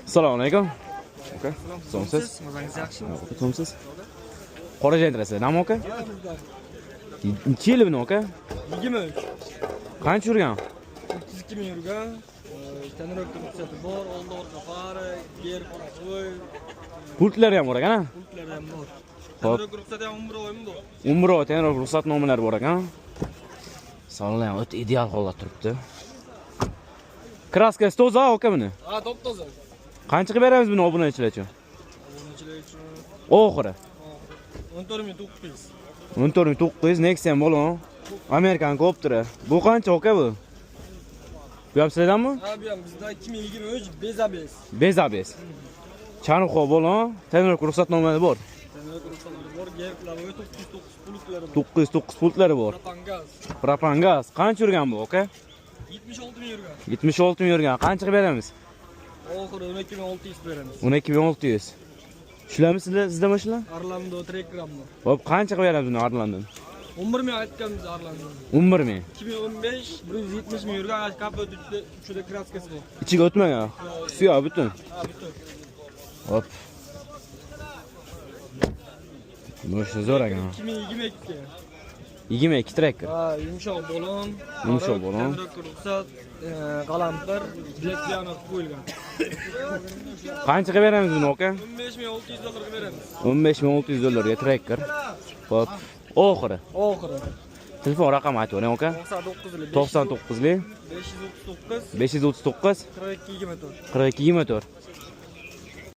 Assalomu alaykum. Aka, somsiz? Mazangiz yaxshimi? Somsiz? Qora jentrasi, nima aka? Necha yil buni aka? 23. Qancha yurgan? 32 ming yurgan. Tanroq ruxsati bor, oldi orqa fari, yer qo'y. Pultlari ham bor ekan-a? Pultlar ham bor. Xo'p. Tanroq ruxsati ham 11 oymi bor. 11 oy tenor ruxsatnomalari bor ekan. Salonlar ham o'ta ideal holda turibdi. Kraskasi toza aka buni. Ha, top-toza. Qancha qilib beramiz buni obunachilar uchun? Obunachilar uchun Oxiri 14900. 14900 Nexia bo'lon. Amerikan kopteri. Bu qancha aka bu? Bu ham sizlardanmi? Ha, bu ham bizda 2023 bezabes. Bezabes. Chanuxo bo'lon, tenor ruxsatnomasi bor. Tanroq ruxsati bor, yer klavi 909 pultlari bor. 909 pultlari bor. Propangaz. Propangaz. Qancha yurgan bu aka? 76 ming yurgan. 76 ming yurgan. Qancha qilib beramiz? Oxiri 12600 beramiz. 12600. Shularmi sizda mashina? Arlando Trekramni. Hop, qancha qilib beramiz buni Arlanddan? 11 ming aytganmiz Arlando. 11 ming. 2015 170 ming yurgan kapot uchida kraskasi bor. Ichiga o'tmagan. Suya butun. Ha, bitta. Hop. Mashina zo'r ekan. 2022. 22 tracker. Ha, yumshoq bo'lon. Yumshoq bo'lon. Ruxsat, qalampir, direksiyani qo'yilgan. Qancha qilib beramiz buni aka? $15600 beramiz. $15600 tracker. Hop. Oxiri. Oxiri. Telefon raqami aytib bering aka. 99 99 539 539 42 24. 42 24.